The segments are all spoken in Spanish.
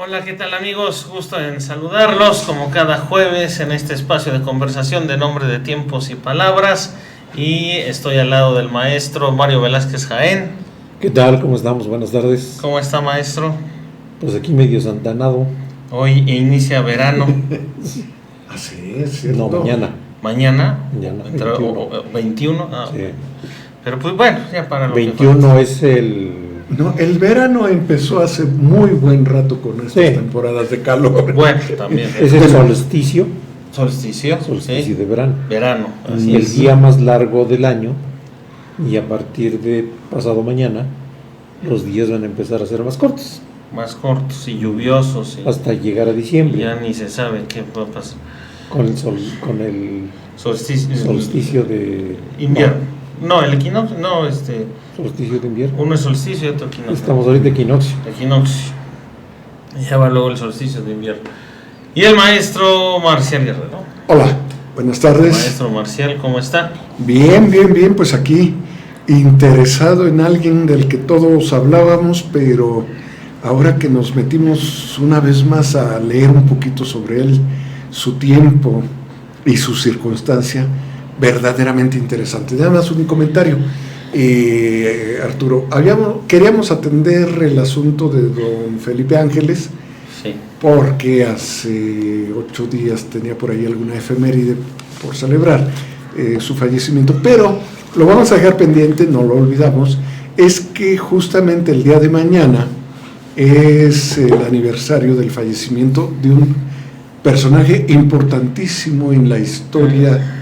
Hola, ¿qué tal amigos? Gusto en saludarlos como cada jueves en este espacio de conversación de Nombre de Tiempos y Palabras. Y estoy al lado del maestro Mario Velázquez Jaén. ¿Qué tal? ¿Cómo estamos? Buenas tardes. ¿Cómo está, maestro? Pues aquí medio santanado. Hoy inicia verano. Así es, ¿cierto? No, mañana. ¿Mañana? Mañana, 21. Ah, Sí. pero pues bueno, ya para lo 21 es el... No, el verano empezó hace muy buen rato con estas Sí. temporadas de calor. Bueno, también. Es el solsticio. Solsticio. Solsticio Sí. de verano. Verano, así El es. día más largo del año. Y a partir de pasado mañana, los días van a empezar a ser más cortos. Más cortos y lluviosos. Y Hasta llegar a diciembre. ya ni se sabe qué va a pasar. Con el solsticio de... Invierno. No, el equinoccio, no, Solsticio de invierno. uno es solsticio y otro equinoccio. Estamos ahorita equinoccio. Equinoccio. Ya va luego el solsticio de invierno. Y el maestro Marcial Guerrero. Hola, buenas tardes. Maestro Marcial, ¿cómo está? Bien, pues aquí interesado en alguien del que todos hablábamos, pero ahora que nos metimos una vez más a leer un poquito sobre él, su tiempo y su circunstancia, verdaderamente interesante. Nada más un comentario, Arturo. Queríamos atender el asunto de don Felipe Ángeles, Sí. porque hace 8 días tenía por ahí alguna efeméride por celebrar su fallecimiento, pero lo vamos a dejar pendiente, no lo olvidamos. Es que justamente el día de mañana es el aniversario del fallecimiento de un personaje importantísimo en la historia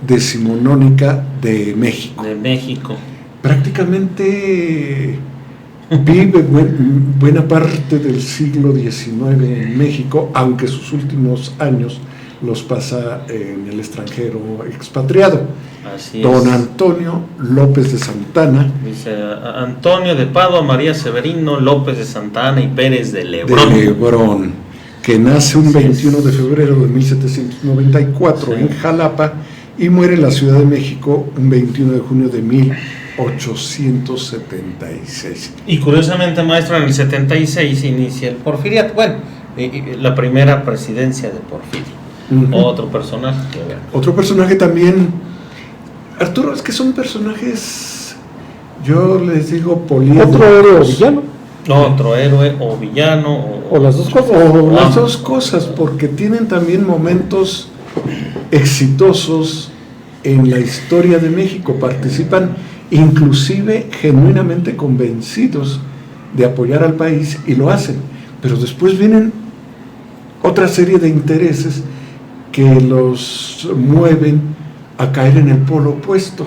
decimonónica de México. De México. Prácticamente vive buena parte del siglo XIX en México, aunque sus últimos años los pasa en el extranjero expatriado. Así Don es. Antonio López de Santana, Dice Antonio de Padua, María Severino, López de Santa Ana y Pérez de Lebrón. de Lebrón, que nace un 21 de febrero de 1794 Sí. en Jalapa y muere en la Ciudad de México un 21 de junio de 1876. Y curiosamente, maestro, en el 76 inicia el porfiriato. Bueno, la primera presidencia de Porfirio. Ujú. Otro personaje que vean. Otro personaje también, Arturo, es que son personajes, yo les digo políticos. Otro héroe o villano. Otro héroe o villano. O las dos cosas. O las dos cosas, porque tienen también momentos exitosos en la historia de México, participan inclusive genuinamente convencidos de apoyar al país y lo hacen, pero después vienen otra serie de intereses que los mueven a caer en el polo opuesto.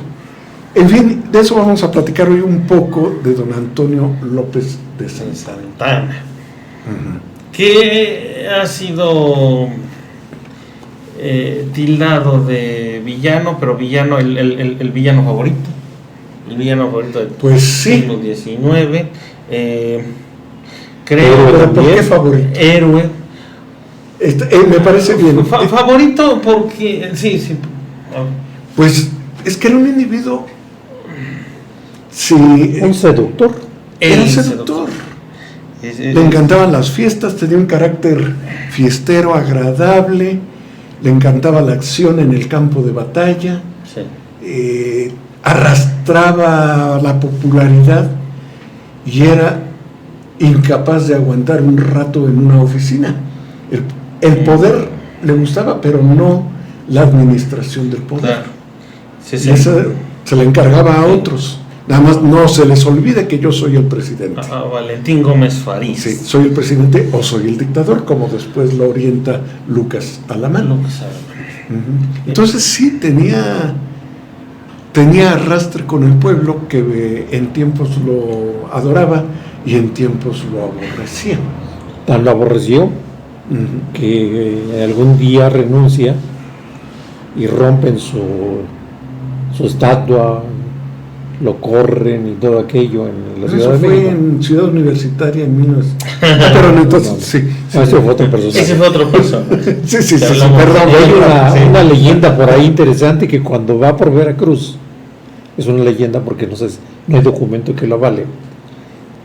En fin, de eso vamos a platicar hoy un poco, de don Antonio López de De Santana. Santana. Que ha sido tildado de villano, pero villano, el villano favorito. El villano favorito del Pues sí. siglo XIX. Creo. Pero ¿por qué favorito? Héroe. Me parece bien. Favorito porque. Sí. Pues es que era un individuo. Sí, Un seductor. era un El seductor. Es- Le encantaban las fiestas, tenía un carácter fiestero, agradable. Le encantaba la acción en el campo de batalla. Sí. Arrastraba la popularidad y era incapaz de aguantar un rato en una oficina. El poder le gustaba, pero no la administración del poder. Claro. Sí. Y esa se le encargaba a otros. Nada más no se les olvide que yo soy el presidente. A Valentín Gómez Farís. Sí, soy el presidente o soy el dictador, como después lo orienta Lucas Alamán. Entonces sí, tenía arrastre con el pueblo, que en tiempos lo adoraba y en tiempos lo aborrecía. Tan lo aborreció que algún día renuncia y rompen su estatua, lo corren y todo aquello en la Ciudad Eso de fue México. en Ciudad Universitaria en 1900. Pero entonces, No. sí. Ese fue otro personaje. Ese fue otro personaje. Sí, Te hablamos perdón. de- Hay Sí. una leyenda por ahí interesante que cuando va por Veracruz, es una leyenda porque no hay documento que lo avale,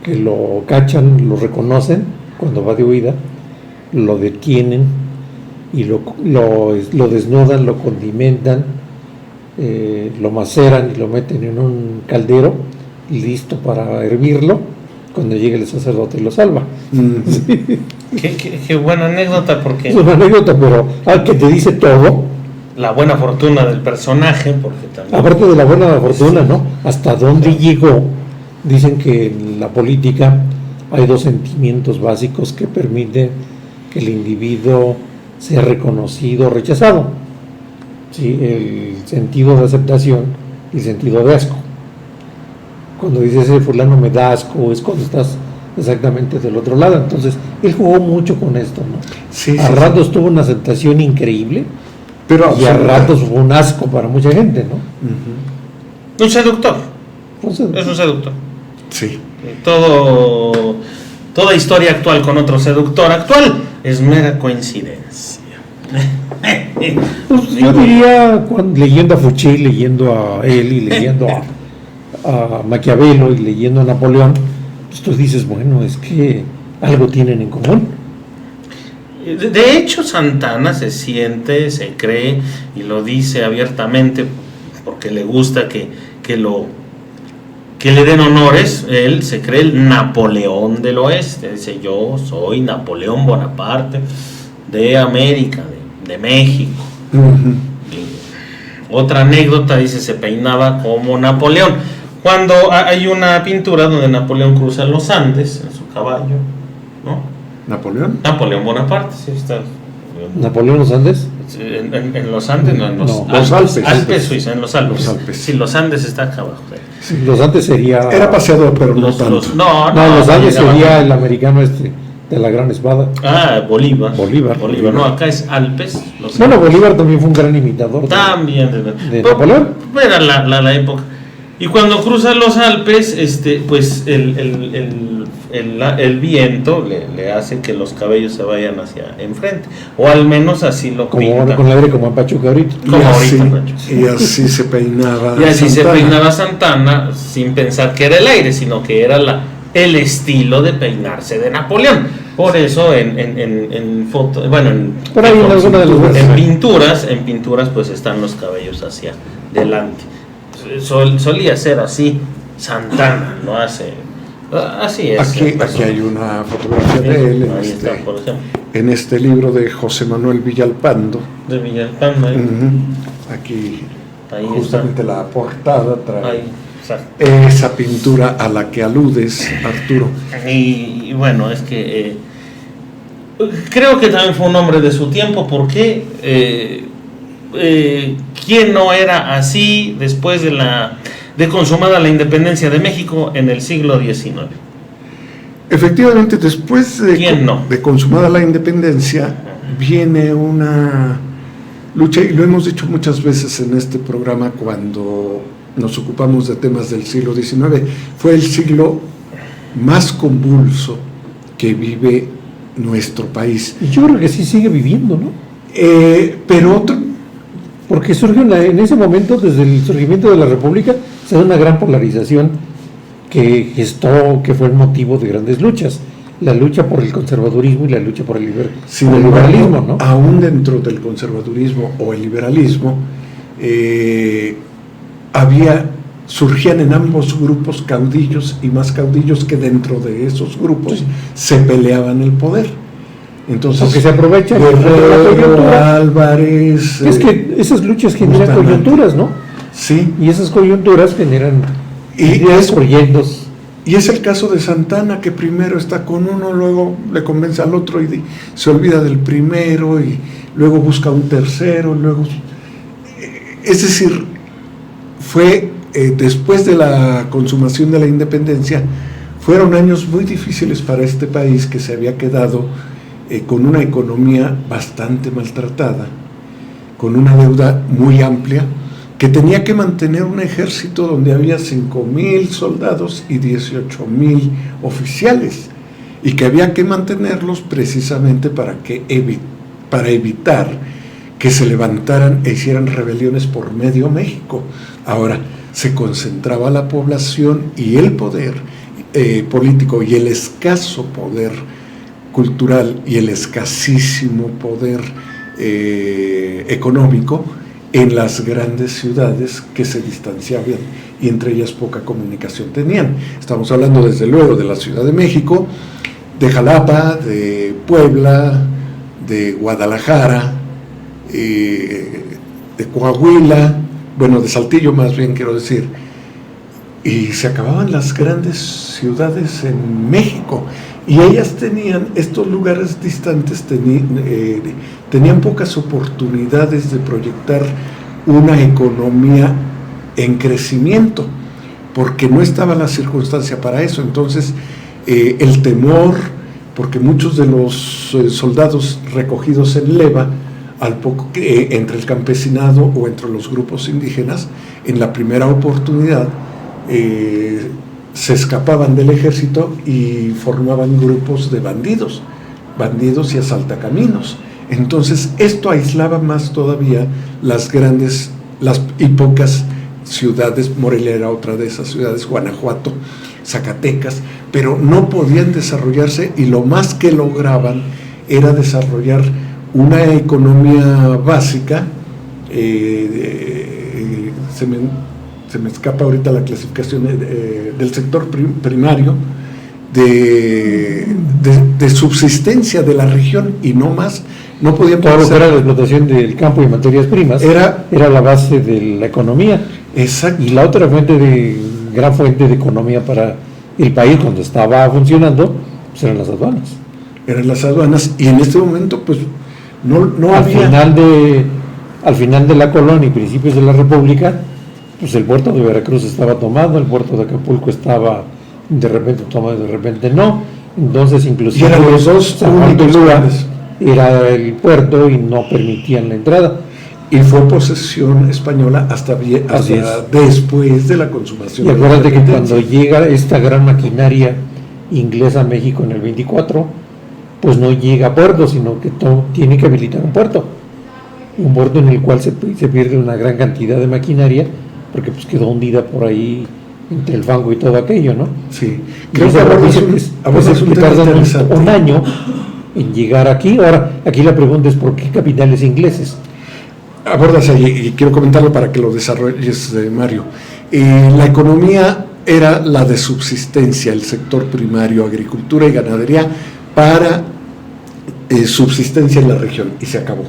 que lo cachan, lo reconocen cuando va de huida lo detienen y lo desnudan, lo condimentan, lo maceran y lo meten en un caldero listo para hervirlo. Cuando llegue el sacerdote y lo salva. Qué buena anécdota, porque es una anécdota, pero que te dice todo. La buena fortuna del personaje, porque también... Aparte de la buena fortuna, ¿no? ¿Hasta dónde llegó? Dicen que en la política hay dos sentimientos básicos que permiten que el individuo sea reconocido o rechazado. ¿Sí? El sentido de aceptación y el sentido de asco. Cuando dices ese fulano me da asco, es cuando estás exactamente del otro lado. Entonces, él jugó mucho con esto, ¿no? Sí, a ratos tuvo una aceptación increíble, pero y a ratos fue un asco para mucha gente, ¿no? Un seductor. Entonces, Es un seductor. Sí. Toda historia actual con otro seductor actual es mera coincidencia. Pues yo diría, leyendo a Fouché, leyendo a él y leyendo a Maquiavelo y leyendo a Napoleón, pues tú dices, bueno, es que algo tienen en común. De hecho, Santana se siente, se cree y lo dice abiertamente porque le gusta que le den honores. Él se cree el Napoleón del Oeste. Dice, yo soy Napoleón Bonaparte de América, de México. Otra anécdota, dice, se peinaba como Napoleón. Cuando hay una pintura donde Napoleón cruza los Andes en su caballo, ¿no? ¿Napoleón? Napoleón Bonaparte, sí está. ¿Napoleón los Andes? En los Andes, no, en los Alpes Suiza, en los Alpes. Sí, los Andes está acá abajo. Sí, los Andes sería... Era paseador, pero no tanto. No, los Andes sería el americano de la gran espada. Bolívar. Bolívar. No, acá es Alpes. Bueno, Bolívar también fue un gran imitador. También. De Napoleón. Era la época. Y cuando cruza los Alpes, pues el viento le hace que los cabellos se vayan hacia enfrente, o al menos así lo pinta. Con el aire como en Pachuca ahorita. Y así se peinaba. Y así Santana. Se peinaba Santana, sin pensar que era el aire, sino que era el estilo de peinarse de Napoleón. Por eso en fotos, bueno, en pinturas pues están los cabellos hacia delante. Solía ser así Santana, lo hace así es. Aquí hay una fotografía de él en este libro de José Manuel Villalpando. De Villalpando. Aquí ahí justamente está. La portada trae ahí, esa pintura a la que aludes, Arturo. Y bueno, es que creo que también fue un hombre de su tiempo, porque ¿quién no era así después de consumada la independencia de México en el siglo XIX? Efectivamente, después de consumada la independencia, viene una lucha, y lo hemos dicho muchas veces en este programa cuando nos ocupamos de temas del siglo XIX, fue el siglo más convulso que vive nuestro país. Y yo creo que sí sigue viviendo, ¿no? Porque surge en ese momento, desde el surgimiento de la República, se da una gran polarización que fue el motivo de grandes luchas. La lucha por el conservadurismo y la lucha por el liberalismo, ¿no? Aún dentro del conservadurismo o el liberalismo, surgían en ambos grupos caudillos y más caudillos que dentro de esos grupos se peleaban el poder. Entonces, aunque se aprovecha la coyuntura, Álvarez, es que esas luchas generan coyunturas, ¿no? Sí. Y esas coyunturas generan proyectos. Y es el caso de Santana, que primero está con uno, luego le convence al otro y se olvida del primero, y luego busca un tercero, es decir, fue después de la consumación de la independencia, fueron años muy difíciles para este país, que se había quedado con una economía bastante maltratada, con una deuda muy amplia, que tenía que mantener un ejército donde había 5,000 soldados y 18,000 oficiales, y que había que mantenerlos precisamente para evitar que se levantaran e hicieran rebeliones por medio México. Ahora, se concentraba la población y el poder político y el escaso poder cultural y el escasísimo poder económico en las grandes ciudades que se distanciaban y entre ellas poca comunicación tenían. Estamos hablando desde luego de la Ciudad de México, de Jalapa, de Puebla, de Guadalajara, de Coahuila, bueno, de Saltillo más bien quiero decir, y se acababan las grandes ciudades en México, y ellas tenían, estos lugares distantes tenían pocas oportunidades de proyectar una economía en crecimiento, porque no estaba la circunstancia para eso. Entonces el temor, porque muchos de los soldados recogidos en leva, al poco entre el campesinado o entre los grupos indígenas, en la primera oportunidad se escapaban del ejército y formaban grupos de bandidos y asaltacaminos. Entonces esto aislaba más todavía las grandes y pocas ciudades. Morelia era otra de esas ciudades, Guanajuato, Zacatecas, pero no podían desarrollarse, y lo más que lograban era desarrollar una economía básica. Se me escapa ahorita la clasificación del sector primario, de subsistencia de la región, y no más. No podían todo lo que era la explotación del campo y materias primas era la base de la economía. Exacto. Y la otra gran fuente de economía para el país cuando estaba funcionando, pues eran las aduanas. Eran las aduanas, y en este momento pues no había... Al final de la colonia y principios de la República, pues el puerto de Veracruz estaba tomado, el puerto de Acapulco estaba de repente tomado, de repente no. Entonces inclusive eran los dos únicos era el puerto y no permitían la entrada. Y fue posesión española hasta después de la consumación. Y acuérdate que cuando llega esta gran maquinaria inglesa a México en el 24, pues no llega a puerto, sino que tiene que habilitar un puerto en el cual se pierde una gran cantidad de maquinaria, porque pues quedó hundida por ahí entre el fango y todo aquello, ¿no? Sí. Creo que tardan un año en llegar aquí. Ahora, aquí la pregunta es ¿por qué capitales ingleses? Abordas ahí, y quiero comentarlo para que lo desarrolles, Mario. La economía era la de subsistencia, el sector primario, agricultura y ganadería, para subsistencia en la región, y se acabó.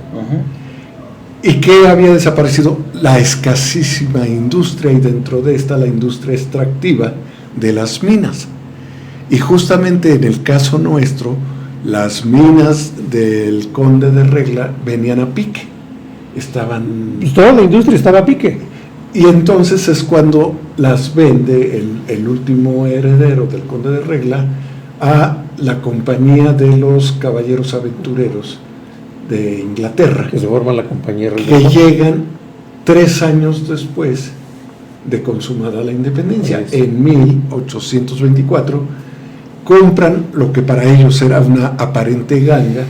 ¿Y qué había desaparecido? La escasísima industria, y dentro de esta la industria extractiva de las minas. Y justamente en el caso nuestro, las minas del Conde de Regla venían a pique. Pues toda la industria estaba a pique. Y entonces es cuando las vende el último heredero del Conde de Regla a la Compañía de los Caballeros Aventureros de Inglaterra, que se forma la compañía que llegan 3 años después de consumada la independencia. En 1824 compran lo que para ellos era una aparente ganga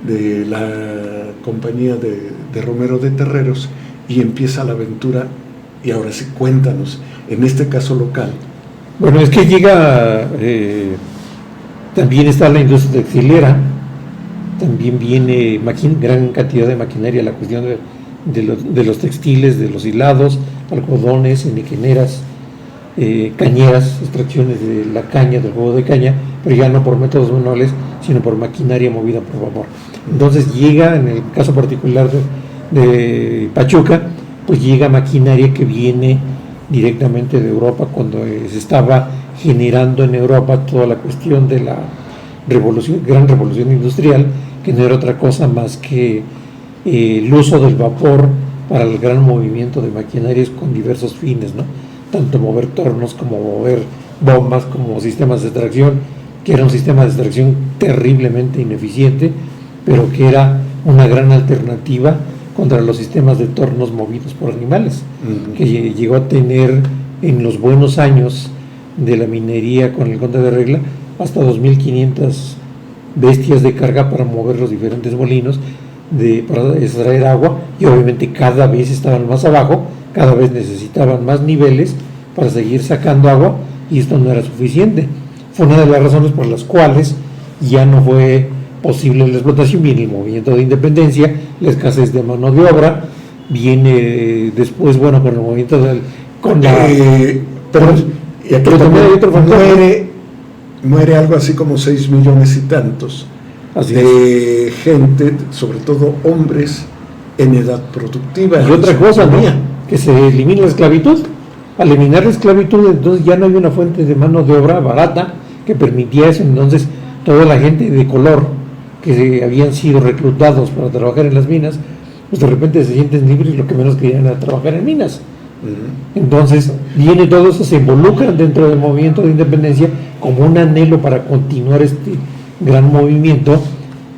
de la compañía de Romero de Terreros, y empieza la aventura. Y ahora sí, cuéntanos, en este caso local. Bueno, es que llega, también está la industria textilera, también viene gran cantidad de maquinaria, la cuestión de los textiles, de los hilados, algodones, eniqueneras, cañeras, extracciones de la caña, del jugo de caña, pero ya no por métodos manuales, sino por maquinaria movida por vapor. Entonces llega, en el caso particular de Pachuca, pues llega maquinaria que viene directamente de Europa, cuando se estaba generando en Europa toda la cuestión de la gran revolución industrial, que no era otra cosa más que el uso del vapor para el gran movimiento de maquinarias con diversos fines, ¿no? Tanto mover tornos como mover bombas, como sistemas de extracción, que era un sistema de extracción terriblemente ineficiente, pero que era una gran alternativa contra los sistemas de tornos movidos por animales, que llegó a tener en los buenos años de la minería con el Conde de Regla hasta 2.500 bestias de carga para mover los diferentes molinos para extraer agua, y obviamente cada vez estaban más abajo, cada vez necesitaban más niveles para seguir sacando agua, y esto no era suficiente. Fue una de las razones por las cuales ya no fue posible la explotación, viene el movimiento de independencia, la escasez de mano de obra, viene después, bueno, con el movimiento del... pero también hay otro factor, muere algo así como 6 millones y tantos de gente, sobre todo hombres en edad productiva. Y otra cosa, ¿no? Que se elimina la esclavitud. Al eliminar la esclavitud, entonces ya no hay una fuente de mano de obra barata que permitía eso. Entonces toda la gente de color que habían sido reclutados para trabajar en las minas, pues de repente se sienten libres y lo que menos querían era trabajar en minas. Entonces viene todo eso, se involucran dentro del movimiento de independencia como un anhelo para continuar este gran movimiento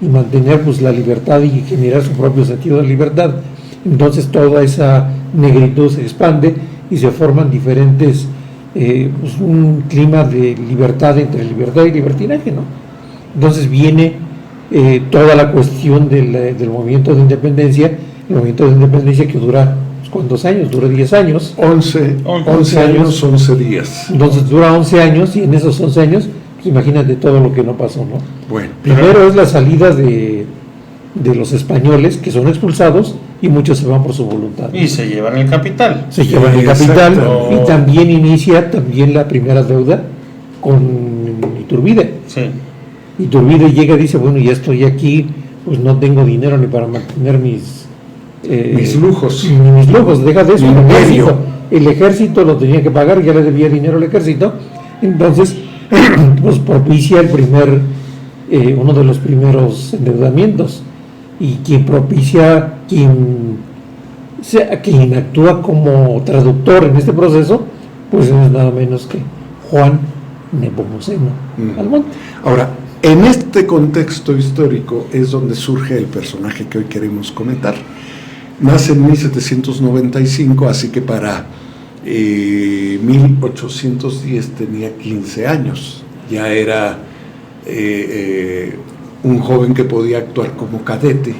y mantener pues la libertad y generar su propio sentido de libertad. Entonces toda esa negritud se expande y se forman diferentes pues un clima de libertad entre libertad y libertinaje, ¿no? Entonces viene toda la cuestión del movimiento de independencia, el movimiento de independencia que dura ¿cuántos años? Dura 10 años. 11 años, 11 días. Entonces dura 11 años y en esos 11 años, pues imagínate todo lo que no pasó, ¿no? Bueno. Primero es la salida de los españoles que son expulsados y muchos se van por su voluntad. Y se llevan el capital. Se llevan el capital y también inicia la primera deuda con Iturbide. Sí. Iturbide llega y dice, bueno, ya estoy aquí, pues no tengo dinero ni para mantener mis lujos. Mis lujos, deja de eso. El ejército lo tenía que pagar, ya le debía dinero al ejército. Entonces, pues propicia uno de los primeros endeudamientos. Y quien propicia, quien actúa como traductor en este proceso, pues no es nada menos que Juan Nepomuceno Almonte. Ahora, en este contexto histórico es donde surge el personaje que hoy queremos comentar. Nace en 1795, así que para 1810 tenía 15 años. Ya era un joven que podía actuar como cadete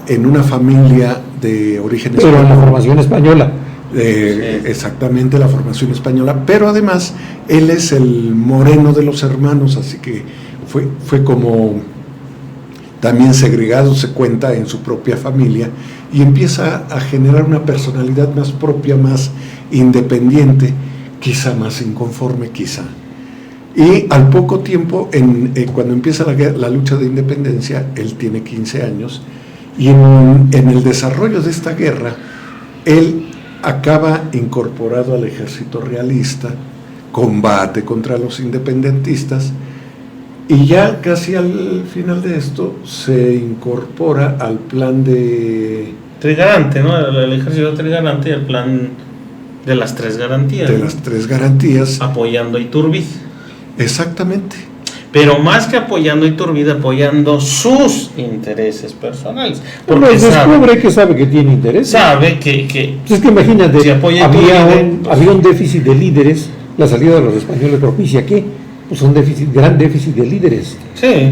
en una familia de origen español. Pero en la formación española. Exactamente, la formación española. Pero además, él es el moreno de los hermanos, así que fue como también segregado, se cuenta, en su propia familia, y empieza a generar una personalidad más propia, más independiente, quizá más inconforme, quizá. Y al poco tiempo, cuando empieza la lucha de independencia, él tiene 15 años, y en el desarrollo de esta guerra, él acaba incorporado al ejército realista, combate contra los independentistas, y ya casi al final de esto se incorpora al plan de... Trigarante, ¿no? El ejército trigarante y el plan de las 3 garantías. De las 3 garantías. Apoyando a Iturbide. Exactamente. Pero más que apoyando a Iturbide, apoyando sus intereses personales. Porque sabe que tiene interés. Sabe que pues es que imagínate, si había un déficit de líderes, la salida de los españoles propicia ¿qué? Pues un gran déficit de líderes. Sí.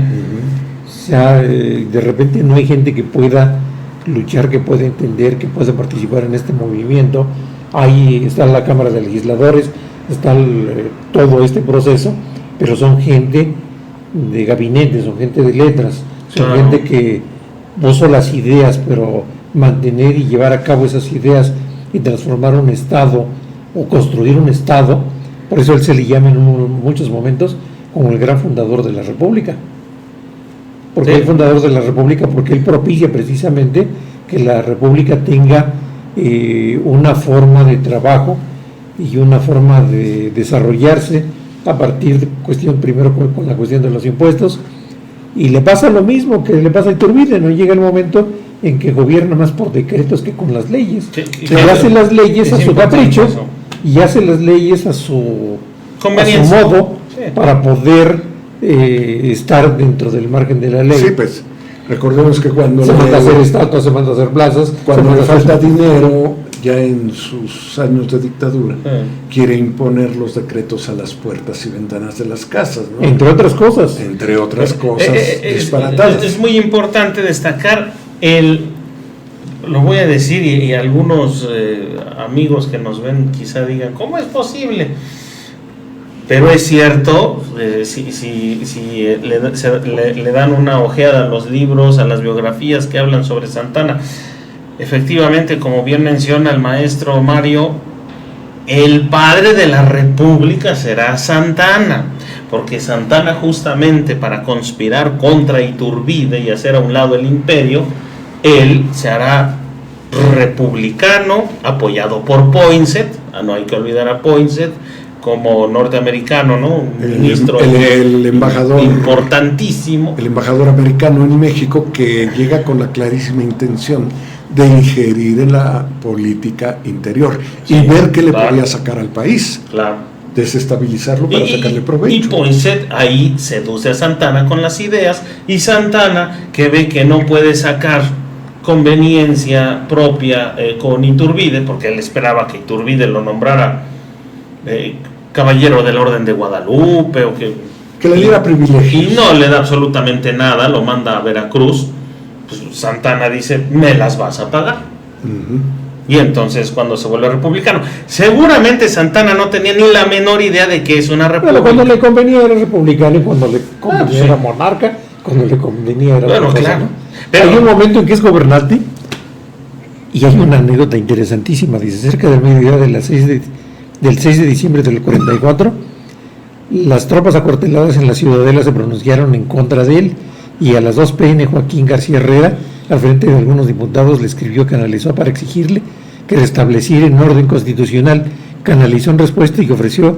O sea, de repente no hay gente que pueda luchar, que pueda entender, que pueda participar en este movimiento. Ahí está la Cámara de Legisladores, está todo este proceso, pero son gente de gabinete, son gente de letras, son gente que puso las ideas, pero mantener y llevar a cabo esas ideas y transformar un Estado o construir un Estado. Por eso él se le llama en muchos momentos como el gran fundador de la República. ¿Por qué el fundador de la República? Porque él propicia precisamente que la República tenga una forma de trabajo y una forma de desarrollarse a partir de primero con la cuestión de los impuestos. Y le pasa lo mismo que le pasa a Iturbide, no llega el momento en que gobierna más por decretos que con las leyes. Se hace las leyes a su capricho. Eso. Y hace las leyes a su modo, para poder estar dentro del margen de la ley. Sí, pues recordemos que cuando se manda a hacer estatuas, se manda a hacer plazas, cuando le falta dinero, ya en sus años de dictadura, quiere imponer los decretos a las puertas y ventanas de las casas, ¿no? Entre otras cosas. Entre otras cosas disparatadas. Es muy importante destacar lo voy a decir y algunos amigos que nos ven quizá digan, ¿cómo es posible? Pero es cierto, si le dan una ojeada a los libros, a las biografías que hablan sobre Santa Anna, efectivamente, como bien menciona el maestro Mario, el padre de la República será Santa Anna, porque Santa Anna, justamente para conspirar contra Iturbide y hacer a un lado el imperio, él se hará republicano, apoyado por Poinsett. No hay que olvidar a Poinsett como norteamericano, ¿no? Un ministro, el embajador importantísimo, el embajador americano en México, que llega con la clarísima intención de ingerir en la política interior y ver qué le podía sacar al país, desestabilizarlo para sacarle provecho. Y Poinsett ahí seduce a Santa Anna con las ideas, y Santa Anna, que ve que no puede sacar conveniencia propia con Iturbide, porque él esperaba que Iturbide lo nombrara caballero del Orden de Guadalupe, o que le diera privilegios, y no le da absolutamente nada, lo manda a Veracruz. Pues Santa Anna dice: me las vas a pagar. Y entonces, cuando se vuelve republicano, seguramente Santa Anna no tenía ni la menor idea de que es una república. Bueno, cuando le convenía era republicano, y cuando le convenía era monarca, cuando le convenía era claro. Pero hay un momento en que es gobernante, y hay una anécdota interesantísima. Dice: cerca del mediodía del 6 de diciembre del 44, las tropas acuarteladas en la Ciudadela se pronunciaron en contra de él, y a las 2 p.m. Joaquín García Herrera, al frente de algunos diputados, le escribió, canalizó para exigirle que restableciera en orden constitucional. Canalizó en respuesta y que ofreció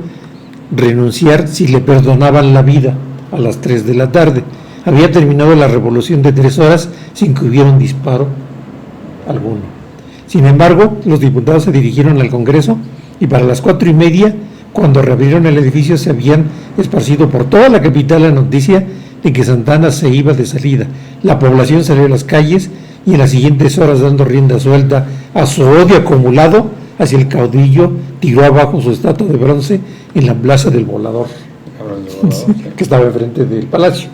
renunciar si le perdonaban la vida. A las 3 de la tarde había terminado la revolución de 3 horas sin que hubiera un disparo alguno. Sin embargo, los diputados se dirigieron al Congreso, y para las 4:30, cuando reabrieron el edificio, se habían esparcido por toda la capital la noticia de que Santa Anna se iba de salida. La población salió a las calles, y en las siguientes horas, dando rienda suelta a su odio acumulado hacia el caudillo, tiró abajo su estatua de bronce en la Plaza del Volador, que estaba enfrente del palacio.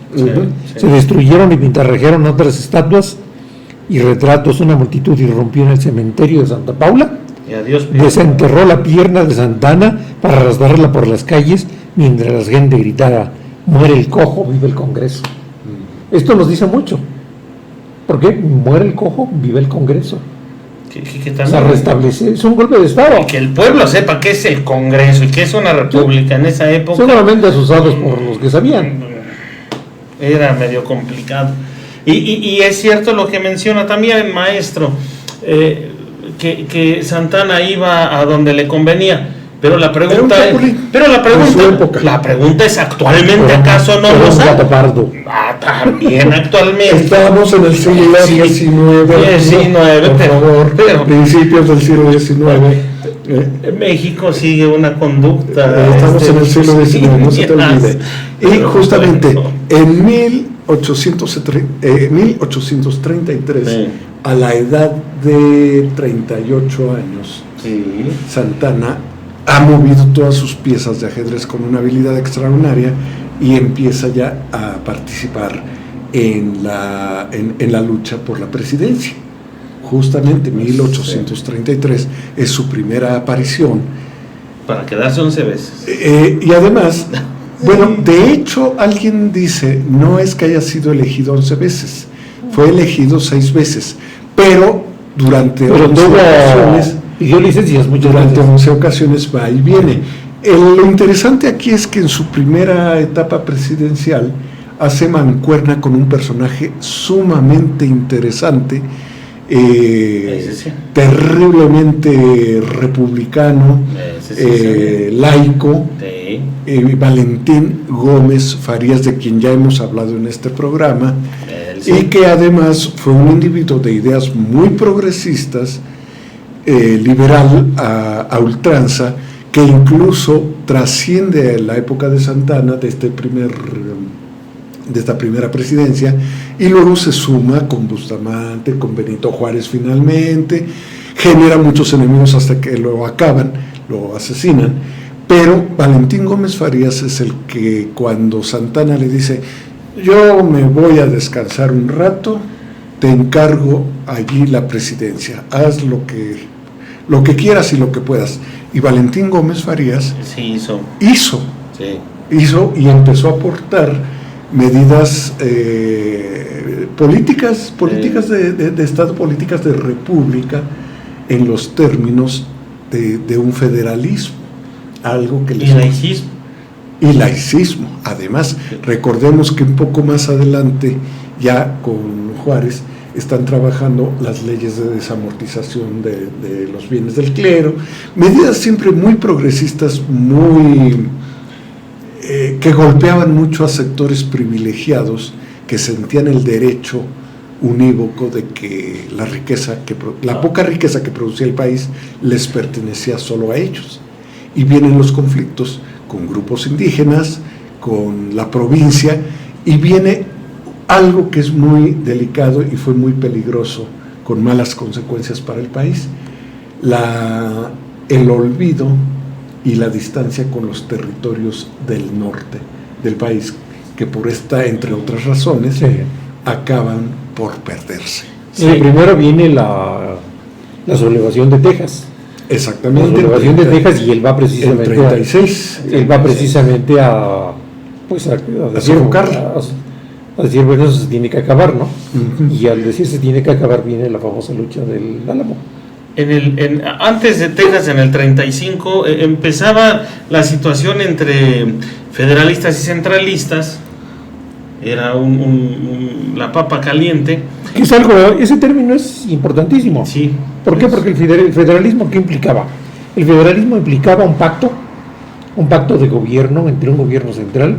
Se destruyeron y pintarrajearon otras estatuas y retratos. Una multitud irrumpió en el cementerio de Santa Paula, desenterró la pierna de Santa Anna para arrastrarla por las calles, mientras la gente gritaba: muere el cojo, vive el Congreso. Esto nos dice mucho. ¿Por qué? Muere el cojo, vive el Congreso. ¿Qué se restablece, es un golpe de Estado. Y que el pueblo sepa qué es el Congreso y qué es una república en esa época. Seguramente asusados por los que sabían. Era medio complicado. Y es cierto lo que menciona también el maestro, que Santa Anna iba a donde le convenía. Pero la pregunta es, ¿actualmente acaso no lo sabe? También actualmente. Estamos en el siglo XIX, por favor, principios del siglo XIX. México sigue una conducta. Estamos en el siglo XIX, no se te olvide. Y justamente en 1833, a la edad de 38 años, Santa Anna ha movido todas sus piezas de ajedrez con una habilidad extraordinaria, y empieza ya a participar en la lucha por la presidencia. Justamente 1833 es su primera aparición. Para quedarse 11 veces. Y además, bueno, de hecho, alguien dice, no es que haya sido elegido 11 veces, fue elegido 6 veces, pero durante 11 ocasiones... Y dio licencias muchas veces. Durante 11 ocasiones va y viene. Lo interesante aquí es que en su primera etapa presidencial hace mancuerna con un personaje sumamente interesante, terriblemente republicano, laico, Valentín Gómez Farías, de quien ya hemos hablado en este programa, y que además fue un individuo de ideas muy progresistas, liberal a ultranza, que incluso trasciende la época de Santa Anna, de esta primera presidencia, y luego se suma con Bustamante, con Benito Juárez finalmente, genera muchos enemigos hasta que lo acaban, lo asesinan. Pero Valentín Gómez Farías es el que, cuando Santa Anna le dice: yo me voy a descansar un rato, te encargo allí la presidencia, haz lo que quieras y lo que puedas. Y Valentín Gómez Farías hizo hizo y empezó a aportar medidas políticas de Estado, políticas de república, en los términos de un federalismo, algo que les... Y laicismo. Además, recordemos que un poco más adelante, ya con Juárez, están trabajando las leyes de desamortización de los bienes del clero, medidas siempre muy progresistas, muy que golpeaban mucho a sectores privilegiados que sentían el derecho unívoco de que la poca riqueza que producía el país les pertenecía solo a ellos. Y vienen los conflictos con grupos indígenas, con la provincia, y viene algo que es muy delicado y fue muy peligroso, con malas consecuencias para el país: el olvido y la distancia con los territorios del norte del país, que por esta, entre otras razones, acaban por perderse. Primero viene la sublevación de Texas. Exactamente. La sublevación de Texas, y él va precisamente en 36. Él va precisamente a decir, bueno, eso se tiene que acabar, ¿no? Uh-huh. Y al decir se tiene que acabar, viene la famosa lucha del Álamo. Antes de Texas, en el 35, empezaba la situación entre federalistas y centralistas. Era la papa caliente. Ese término es importantísimo. Sí. ¿Por qué? Porque el federalismo, ¿qué implicaba? El federalismo implicaba un pacto de gobierno entre un gobierno central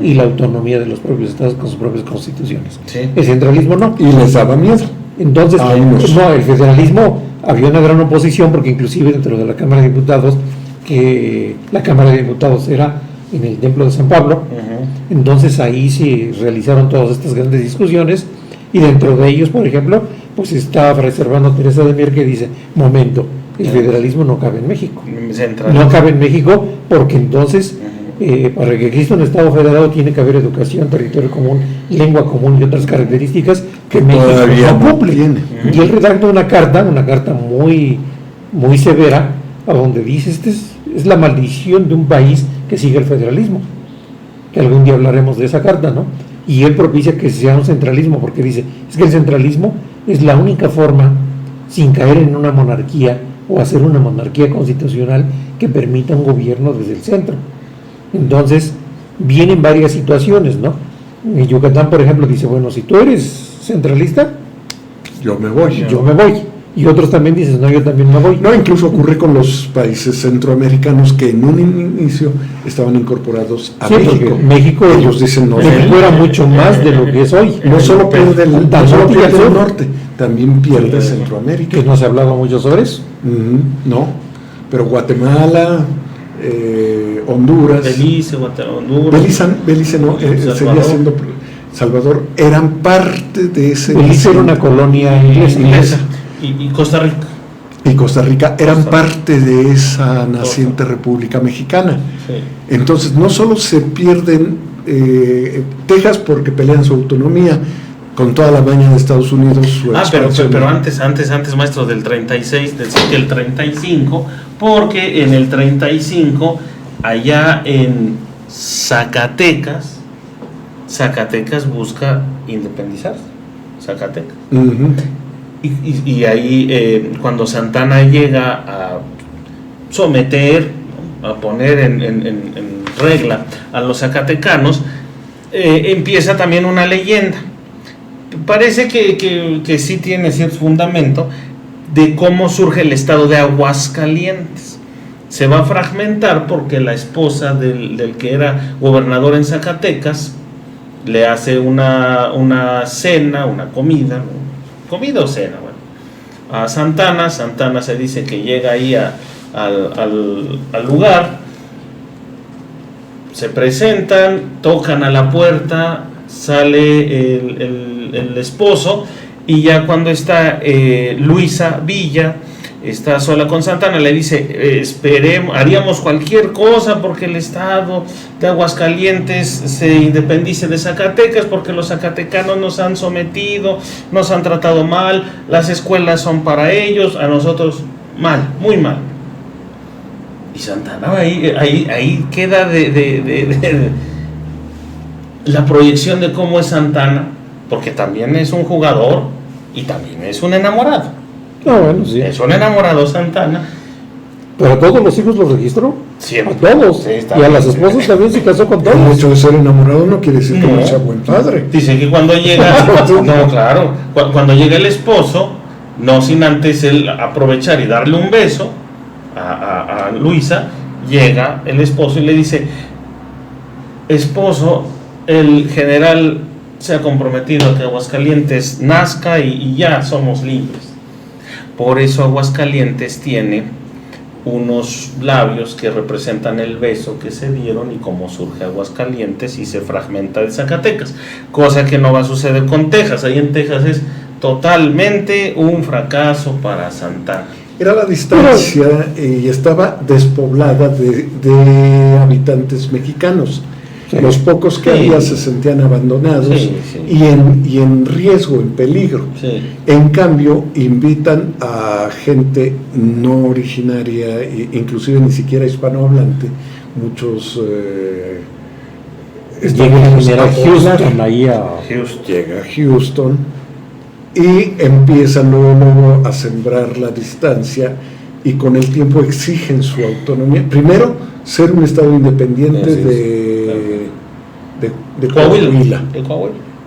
y la autonomía de los propios estados con sus propias constituciones. Sí. El centralismo no. Y les daba miedo. Entonces, el federalismo, había una gran oposición, porque inclusive dentro de la Cámara de Diputados, que la Cámara de Diputados era en el Templo de San Pablo, entonces ahí se realizaron todas estas grandes discusiones, y dentro de ellos, por ejemplo, pues está Fray Servando Teresa de Mier, que dice: momento, el federalismo no cabe en México. No cabe en México, porque entonces, para que exista un Estado federado, tiene que haber educación, territorio común, lengua común y otras características que México no cumple. Y él redacta una carta muy, muy severa, a donde dice: es la maldición de un país que sigue el federalismo, que algún día hablaremos de esa carta, ¿no? Y él propicia que sea un centralismo, porque dice, es que el centralismo es la única forma, sin caer en una monarquía o hacer una monarquía constitucional, que permita un gobierno desde el centro. Entonces vienen varias situaciones, ¿no? En Yucatán, por ejemplo, dice: bueno, si tú eres centralista, yo me voy. Y otros también dicen: no, yo también me voy. No, incluso ocurre con los países centroamericanos que en un inicio estaban incorporados a México. Ellos dicen: no, México era mucho más de lo que es hoy. No solo pierde el norte, también pierde Centroamérica. Que no se ha hablado mucho sobre eso. No, pero Guatemala, Honduras, Belice no, seguía siendo Salvador, eran parte de ese. Belice era una colonia inglesa. Y Costa Rica. Y Costa Rica eran parte de esa naciente República Mexicana. Sí. Entonces, no solo se pierden Texas porque pelean su autonomía con toda la baña de Estados Unidos. Pero antes, maestro, del 36, del 35, porque en el 35, allá en Zacatecas busca independizarse. Zacatecas. Y ahí, cuando Santana llega a someter, a poner en regla a los zacatecanos, empieza también una leyenda. Parece que sí tiene cierto fundamento de cómo surge el estado de Aguascalientes. Se va a fragmentar porque la esposa del que era gobernador en Zacatecas le hace una cena, una comida o cena, bueno, a Santana. Santana se dice que llega ahí al lugar, se presentan, tocan a la puerta, sale el esposo, y ya cuando está Luisa Villa, está sola con Santana, le dice: haríamos cualquier cosa porque el estado de Aguascalientes se independice de Zacatecas, porque los zacatecanos nos han sometido, nos han tratado mal, las escuelas son para ellos, a nosotros mal, muy mal. Y Santana ahí queda de la proyección de cómo es Santana, porque también es un jugador y también es un enamorado. Bueno, sí. Es un enamorado Santana. Pero a todos los hijos los registró. Siempre. A todos. Sí, y a las esposas también se casó con todos. El hecho de ser enamorado no quiere decir que no sea buen padre. Dice que cuando llega, no, claro, cuando llega el esposo, no sin antes él aprovechar y darle un beso a Luisa, llega el esposo y le dice: esposo, el general se ha comprometido a que Aguascalientes nazca y ya somos libres. Por eso Aguascalientes tiene unos labios que representan el beso que se dieron y cómo surge Aguascalientes y se fragmenta de Zacatecas, cosa que no va a suceder con Texas. Ahí en Texas es totalmente un fracaso para Santana. Era la distancia y estaba despoblada de habitantes mexicanos. Sí. Los pocos que había se sentían abandonados y en riesgo, en peligro. Sí. En cambio, invitan a gente no originaria, inclusive ni siquiera hispanohablante, muchos... llega a Houston y empiezan luego a sembrar la distancia y con el tiempo exigen su autonomía. Primero, ser un estado independiente de Coahuila.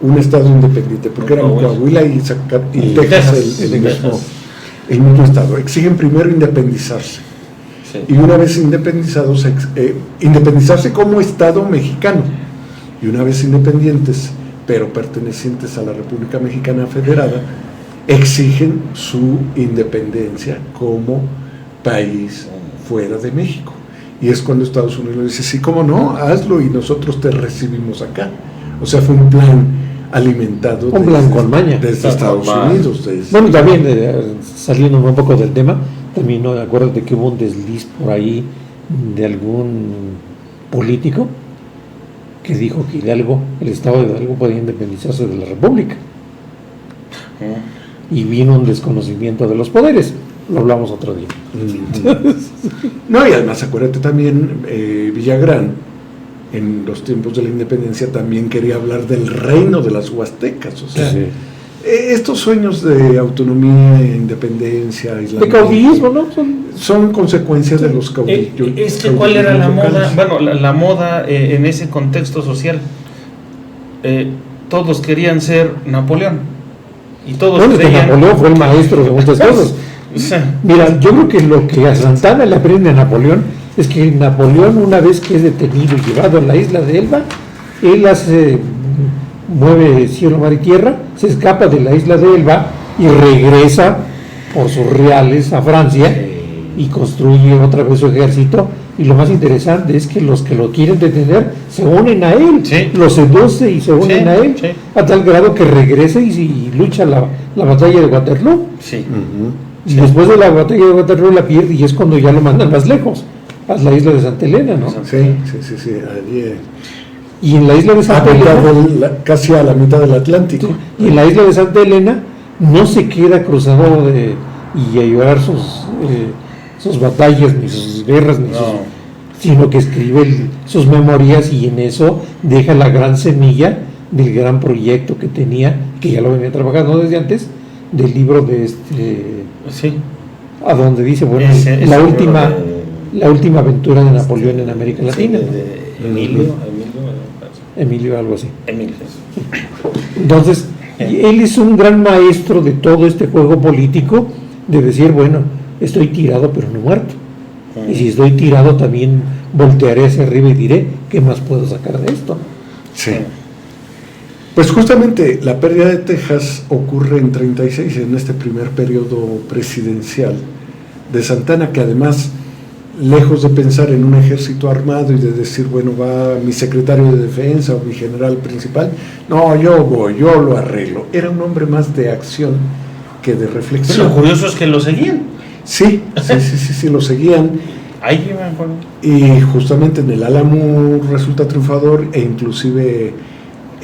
Un estado independiente, porque eran Coahuila y Texas el mismo estado. Exigen primero independizarse. Sí. Y una vez independizados, independizarse como estado mexicano. Y una vez independientes, pero pertenecientes a la República Mexicana Federada, exigen su independencia como país fuera de México. Y es cuando Estados Unidos dice: sí, cómo no, hazlo y nosotros te recibimos acá. O sea, fue un plan alimentado con maña desde Estados Unidos. Bueno, también saliendo un poco del tema, también no acuérdate que hubo un desliz por ahí de algún político que dijo que Hidalgo, el estado de Hidalgo, podía independizarse de la República. Y vino un desconocimiento de los poderes. Lo hablamos otro día. No, y además acuérdate también, Villagrán, en los tiempos de la independencia, también quería hablar del reino de las Huastecas. O sea, estos sueños de autonomía, independencia, de caudillismo, ¿no? Son consecuencias de los caudillos. Es que ¿cuál era la moda? Bueno, la moda en ese contexto social. Todos querían ser Napoleón. Y todos creían... Napoleón fue el maestro de muchas cosas. Mira, yo creo que lo que a Santana le aprende a Napoleón es que Napoleón, una vez que es detenido y llevado a la isla de Elba, él mueve cielo, mar y tierra, se escapa de la isla de Elba y regresa por sus reales a Francia y construye otra vez su ejército. Y lo más interesante es que los que lo quieren detener se unen a él, lo seduce y se unen a él, a tal grado que regresa y lucha la batalla de Waterloo. Y después de la batalla de Waterloo la pierde y es cuando ya lo mandan más lejos, a la isla de Santa Elena, ¿no? Sí. Allí, y en la isla de Santa Elena, casi a la mitad del Atlántico. Y en la isla de Santa Elena no se queda cruzado y a llevar sus batallas, ni sus guerras, sino que escribe sus memorias y en eso deja la gran semilla del gran proyecto que tenía, que ya lo venía trabajando desde antes, del libro de a donde dice, bueno, la última aventura de Napoleón en América Latina. Emilio, algo así. Entonces, él es un gran maestro de todo este juego político, de decir, bueno, estoy tirado pero no muerto. Y si estoy tirado también voltearé hacia arriba y diré, ¿qué más puedo sacar de esto? Sí. Pues justamente la pérdida de Texas ocurre en 36, en este primer periodo presidencial de Santana, que además, lejos de pensar en un ejército armado y de decir, bueno, va mi secretario de defensa o mi general principal, no, yo lo arreglo. Era un hombre más de acción que de reflexión. Lo curioso es que lo seguían. Sí, lo seguían. Ahí me acuerdo. Y justamente en el Álamo resulta triunfador e inclusive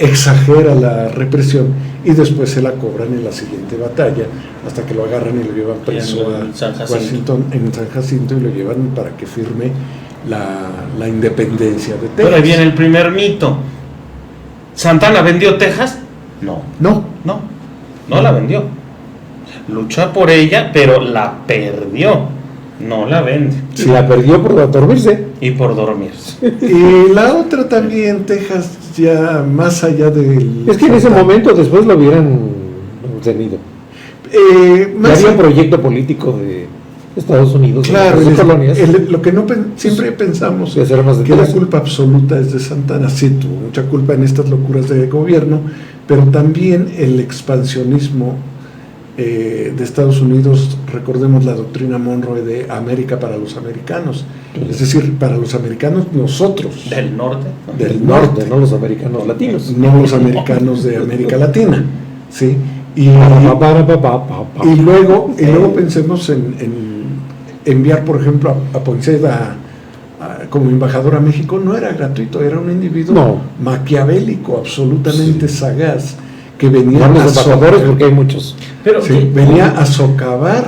exagera la represión y después se la cobran en la siguiente batalla, hasta que lo agarran y lo llevan preso a Washington, en San Jacinto, y lo llevan para que firme la independencia de Texas. Pero ahí viene el primer mito. ¿Santana vendió Texas? No la vendió. Lucha por ella, pero la perdió. No la vende. Sí, la perdió por dormirse. Y por dormirse. Y la otra también, Texas, ya más allá del... Es que en ese momento después lo hubieran tenido. Ya había un proyecto político de Estados Unidos, claro, de las colonias. Lo que no siempre pensamos que la culpa absoluta es de Santana. Sí, tuvo mucha culpa en estas locuras de gobierno, pero también el expansionismo de Estados Unidos. Recordemos la doctrina Monroe de América para los americanos, es decir, para los americanos nosotros. ¿Del norte? Del norte, no los americanos latinos. No los americanos de América Latina, ¿sí? Y luego pensemos en enviar, por ejemplo, a Poinsett como embajador a México. No era gratuito, era un individuo maquiavélico, absolutamente sagaz, que venía a socavar, porque hay muchos. Pero venía a socavar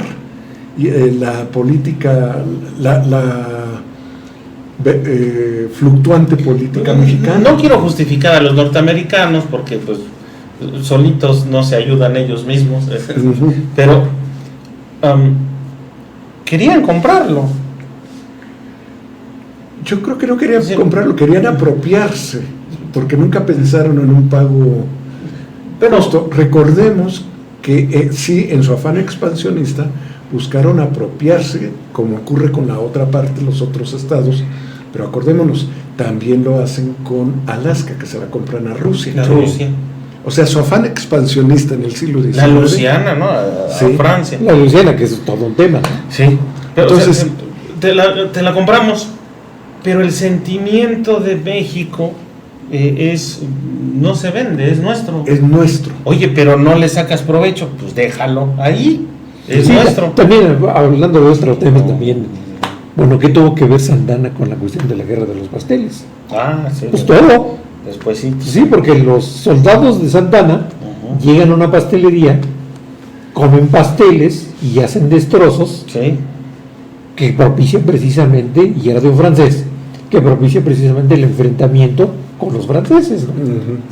la política, fluctuante política mexicana. No quiero justificar a los norteamericanos porque pues solitos no se ayudan ellos mismos, pero querían comprarlo. Yo creo que no querían comprarlo, querían apropiarse, porque nunca pensaron en un pago justo. Recordemos que sí, en su afán expansionista buscaron apropiarse, como ocurre con la otra parte, los otros estados, pero acordémonos, también lo hacen con Alaska, que se la compran a Rusia. O sea, su afán expansionista en el siglo XIX. La Luisiana, ¿no? A Francia. La Luisiana, que es todo un tema, ¿no? Sí. Pero, entonces, te la compramos, pero el sentimiento de México no se vende, es nuestro. Es nuestro. Oye, pero no le sacas provecho, pues déjalo ahí, es nuestro. También, hablando de otro tema también, bueno, ¿qué tuvo que ver Santana con la cuestión de la guerra de los pasteles? Sí. Pues todo. Después sí. Sí, porque los soldados de Santana llegan a una pastelería, comen pasteles y hacen destrozos, que propician precisamente, y era de un francés, que propicia precisamente el enfrentamiento con los franceses, ¿no?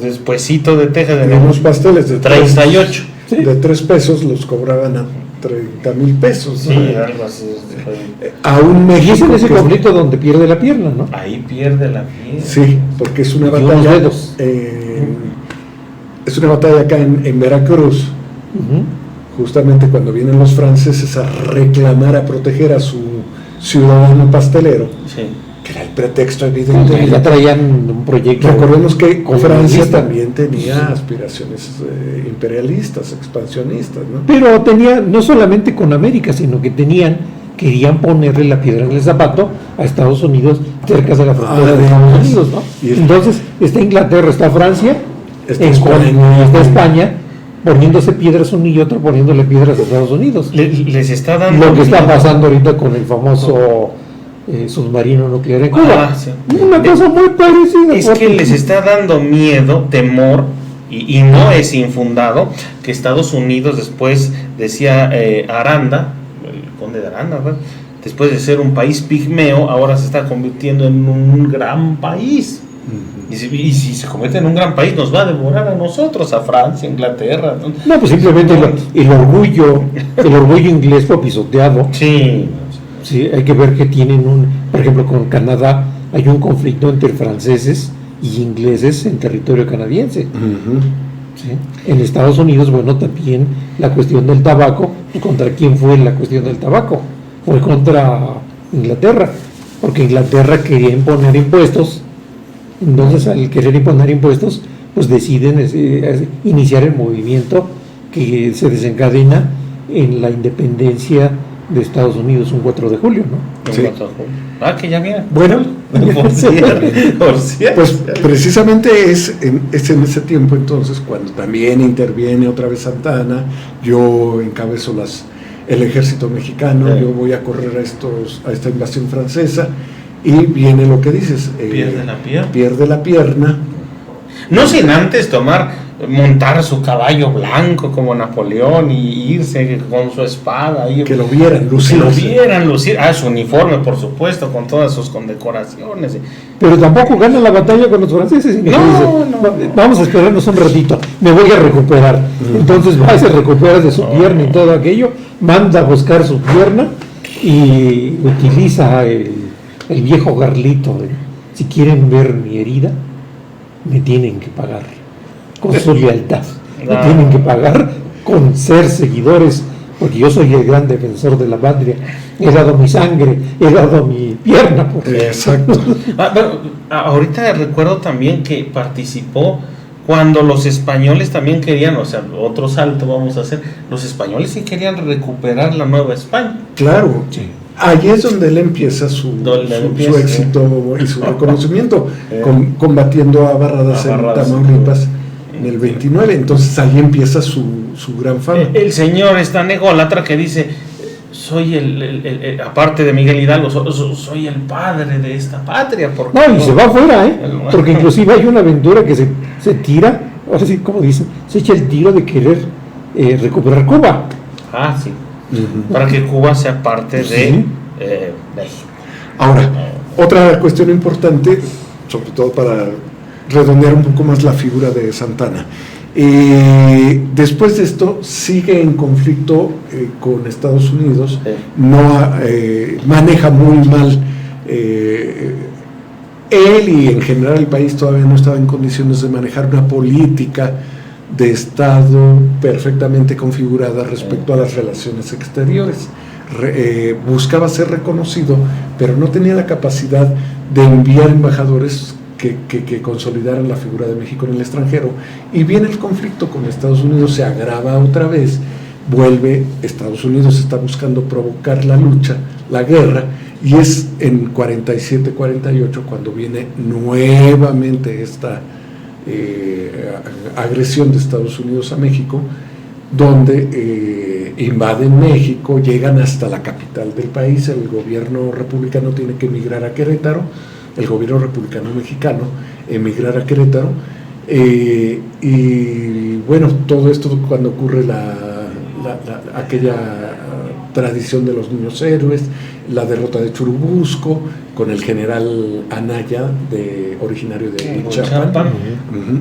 Despuésito de Texas, de unos pasteles de 38 de 3 pesos los cobraban a 30,000 pesos. Sí, algo así. Aún México. Y es en ese conflicto donde pierde la pierna, ¿no? Ahí pierde la pierna. Sí, porque es una batalla. Es una batalla acá en Veracruz. Justamente cuando vienen los franceses a reclamar, a proteger a su ciudadano pastelero. Sí. Que era el pretexto evidente. Ya traían un proyecto. Recordemos que Francia también tenía aspiraciones imperialistas, expansionistas, ¿no? Pero tenía, no solamente con América, sino que querían ponerle la piedra en el zapato a Estados Unidos cerca de la frontera de Estados Unidos, ¿no? Entonces está Inglaterra, está Francia, está España, poniéndose piedras uno y otro poniéndole piedras a Estados Unidos. Les está dando lo que está pasando ahorita con el famoso submarino nuclear en Cuba. Una cosa muy parecida. Es que les está dando miedo, temor, y no es infundado, que Estados Unidos, después decía Aranda, el conde de Aranda, ¿verdad? Después de ser un país pigmeo, ahora se está convirtiendo en un gran país. Y si se convierte en un gran país, nos va a devorar a nosotros, a Francia, Inglaterra. No, pues simplemente el orgullo inglés fue pisoteado. Sí, hay que ver que tienen por ejemplo, con Canadá hay un conflicto entre franceses y ingleses en territorio canadiense. ¿Sí? En Estados Unidos, bueno, también la cuestión del tabaco. ¿Contra quién fue la cuestión del tabaco? Fue contra Inglaterra, porque Inglaterra quería imponer impuestos. Entonces, al querer imponer impuestos, pues deciden iniciar el movimiento que se desencadena en la independencia de Estados Unidos un 4 de julio, ¿no? Sí. Que ya viene. Bueno, por cierto. Pues precisamente es en ese tiempo entonces cuando también interviene otra vez Santana. Yo encabezo el ejército mexicano, yo voy a correr a esta invasión francesa, y viene lo que dices, pierde la pierna, No sin antes montar su caballo blanco como Napoleón y irse con su espada. Que lo vieran lucir. Su uniforme, por supuesto, con todas sus condecoraciones. Pero tampoco gana la batalla con los franceses. No. Vamos a esperarnos un ratito, me voy a recuperar. Entonces va, se recupera de su pierna y todo aquello, manda a buscar su pierna y utiliza el viejo garlito de, si quieren ver mi herida, me tienen que pagar con su lealtad, me tienen que pagar con ser seguidores, porque yo soy el gran defensor de la patria, he dado mi sangre, he dado mi pierna. Exacto. Pero ahorita recuerdo también que participó cuando los españoles también querían, o sea, otro salto vamos a hacer, los españoles sí querían recuperar la Nueva España. Claro, sí. Ahí es donde él empieza su éxito y su reconocimiento, combatiendo a Barradas en Tamaulipas en el 29. Entonces ahí empieza su gran fama. El señor es tan ególatra que dice: soy aparte de Miguel Hidalgo, soy el padre de esta patria. No, y se va afuera, porque inclusive hay una aventura que se tira, ahora sí, como dicen, se echa el tiro de querer recuperar Cuba. Sí. Para que Cuba sea parte de México. Ahora, otra cuestión importante, sobre todo para redondear un poco más la figura de Santa Anna. Después de esto sigue en conflicto con Estados Unidos, maneja muy mal, él y en general el país todavía no estaba en condiciones de manejar una política de Estado perfectamente configurada respecto a las relaciones exteriores. Buscaba ser reconocido, pero no tenía la capacidad de enviar embajadores que consolidaran la figura de México en el extranjero, y viene el conflicto con Estados Unidos, se agrava otra vez, Estados Unidos está buscando provocar la lucha, la guerra, y es en 47-48 cuando viene nuevamente esta agresión de Estados Unidos a México, donde invaden México, llegan hasta la capital del país, el gobierno republicano tiene que emigrar a Querétaro, el gobierno republicano mexicano emigrar a Querétaro, y bueno, todo esto cuando ocurre aquella tradición de los niños héroes, la derrota de Churubusco con el general Anaya, originario de Huichapan.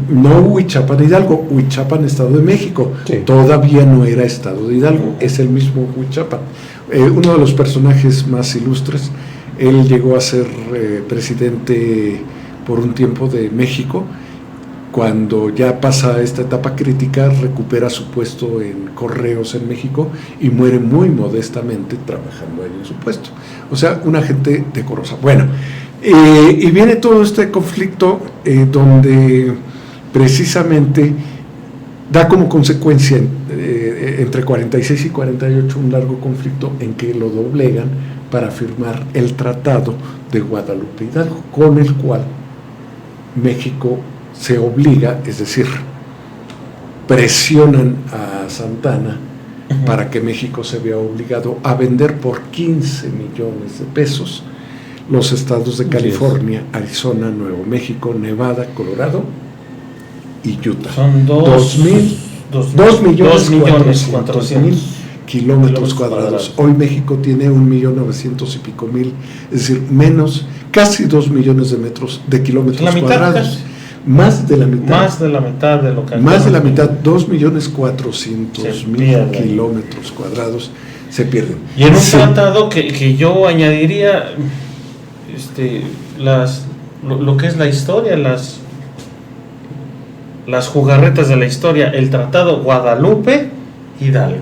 No Huichapan Hidalgo, Huichapan Estado de México, todavía no era Estado de Hidalgo, es el mismo Huichapan. Uno de los personajes más ilustres, él llegó a ser presidente por un tiempo de México. Cuando ya pasa esta etapa crítica, recupera su puesto en Correos en México y muere muy modestamente trabajando ahí en su puesto. O sea, una gente decorosa. Bueno, y viene todo este conflicto donde precisamente da como consecuencia entre 46 y 48 un largo conflicto en que lo doblegan para firmar el Tratado de Guadalupe Hidalgo, con el cual México se obliga, es decir, presionan a Santa Anna para que México se vea obligado a vender por 15 millones de pesos los estados de California, Arizona, Nuevo México, Nevada, Colorado y Utah. Son 2.400.000 kilómetros cuadrados. Hoy México tiene 1.900.000 y pico, es decir, casi 2 millones de kilómetros cuadrados. Más de la mitad de lo que 2.400.000 kilómetros cuadrados se pierden. Y en un tratado que yo añadiría lo que es la historia, las jugarretas de la historia, el Tratado Guadalupe Hidalgo,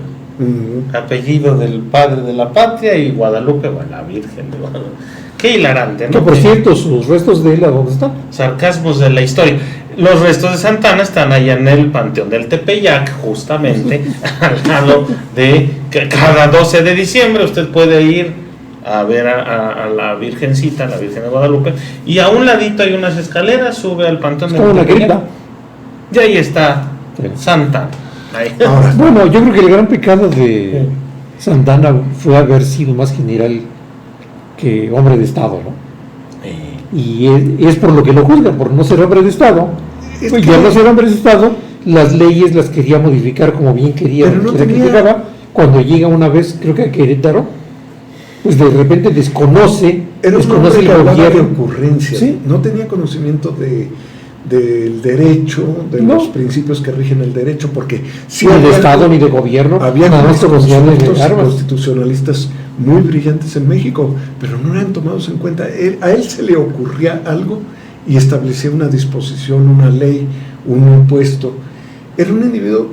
apellido del padre de la patria, y Guadalupe, la Virgen de Guadalupe. Qué hilarante, ¿no? Que por cierto, sus restos de él, ¿a dónde están? Sarcasmos de la historia. Los restos de Santa Anna están allá en el Panteón del Tepeyac, justamente al lado de cada 12 de diciembre. Usted puede ir a ver a la Virgencita, la Virgen de Guadalupe, y a un ladito hay unas escaleras, sube al Panteón del Tepeyac. Y ahí está Santa Anna. Ahora, bueno, yo creo que el gran pecado de Santa Anna fue haber sido más general que hombre de Estado, ¿no? Y es por lo que lo juzgan, por no ser hombre de Estado, Pues ya no ser hombre de Estado, las leyes las quería modificar como bien quería, pero no tenía... que llegaba. Cuando llega una vez, creo que a Querétaro, pues de repente desconoce el gobierno de ocurrencias, ¿sí? No tenía conocimiento del derecho, de los principios que rigen el derecho, porque ni de Estado ni de gobierno, había constitucionalistas muy brillantes en México, pero no eran tomados en cuenta. A él se le ocurría algo y establecía una disposición, una ley, un impuesto. Era un individuo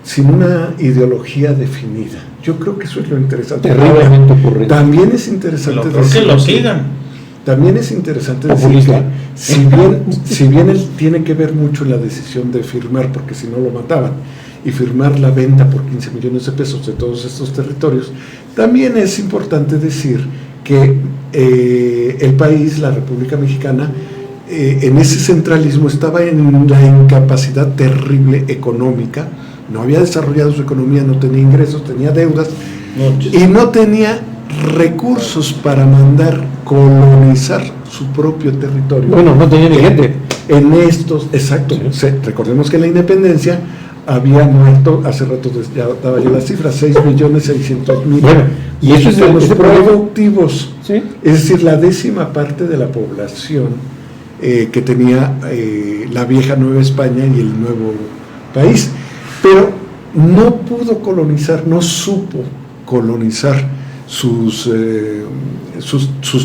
sin una ideología definida. Yo creo que eso es lo interesante. Terriblemente ocurrido. También es interesante decir que lo sigan. También es interesante decir que si bien él tiene que ver mucho en la decisión de firmar, porque si no lo mataban, y firmar la venta por 15 millones de pesos de todos estos territorios, también es importante decir que el país, la República Mexicana, en ese centralismo estaba en la incapacidad terrible económica, no había desarrollado su economía, no tenía ingresos, tenía deudas y no tenía recursos para mandar colonizar su propio territorio. Bueno, no tenía ni gente. En estos, exacto, sí. Recordemos que la independencia había muerto, hace rato ya daba yo la cifra, 6.600.000. Bueno, y eso es los productivos, ¿sí? Es decir, la 10ª parte de la población que tenía la vieja Nueva España y el nuevo país, pero no pudo colonizar, no supo colonizar sus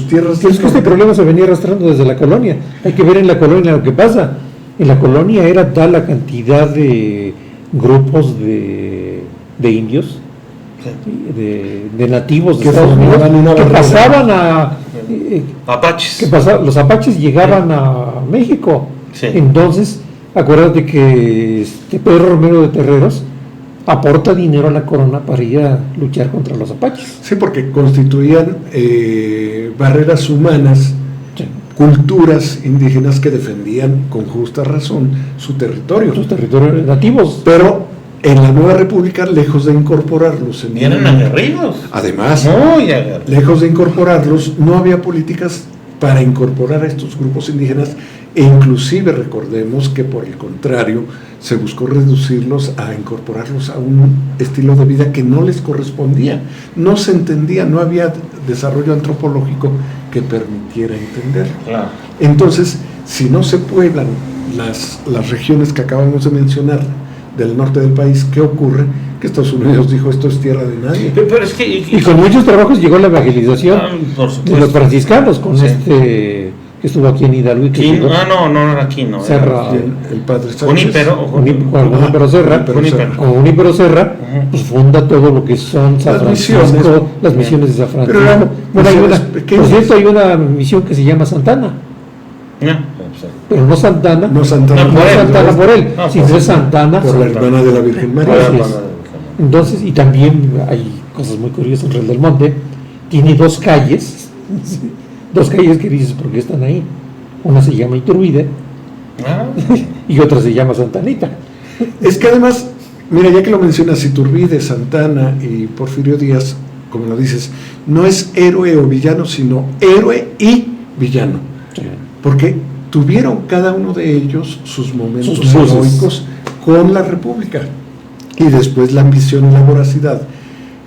tierras. Es que este problema se venía arrastrando desde la colonia. Hay que ver en la colonia lo que pasa. En la colonia era tal la cantidad de grupos de indios, de nativos de Estados Unidos, que pasaban a apaches. Los apaches llegaban a México. Sí. Entonces, acuérdate que Pedro Romero de Terreros aporta dinero a la corona para ir a luchar contra los apaches. Sí, porque constituían barreras humanas, sí, culturas indígenas que defendían con justa razón su territorio. Sus territorios nativos. Pero en la nueva república, lejos de incorporarlos... Eran aguerridos. Además, muy aguerridos. Lejos de incorporarlos, no había políticas para incorporar a estos grupos indígenas, e inclusive recordemos que por el contrario se buscó reducirlos a incorporarlos a un estilo de vida que no les correspondía, no se entendía, no había desarrollo antropológico que permitiera entenderlo. Claro. Entonces, si no se pueblan las regiones que acabamos de mencionar del norte del país, ¿qué ocurre? Que Estados Unidos dijo, esto es tierra de nadie. Pero es que, y con muchos trabajos llegó la evangelización de los franciscanos, con sí, que estuvo aquí en Hidalgo. No era aquí, no. Serra, el padre Sánchez. Junípero Serra. Con Junípero Serra, pues funda todo lo que son San Francisco, las misiones de San Francisco. Por cierto, hay una misión que se llama Santana. Pero no Santana. No Santana por él, sino Santana por la hermana de la Virgen María. Entonces, y también hay cosas muy curiosas en Real del Monte. Tiene dos calles que dices, ¿por qué están ahí? Una se llama Iturbide y otra se llama Santanita. Es que además, mira, ya que lo mencionas, Iturbide, Santana y Porfirio Díaz, como lo dices, no es héroe o villano, sino héroe y villano. Sí. Porque tuvieron cada uno de ellos sus momentos heroicos con la República. Y después la ambición y la voracidad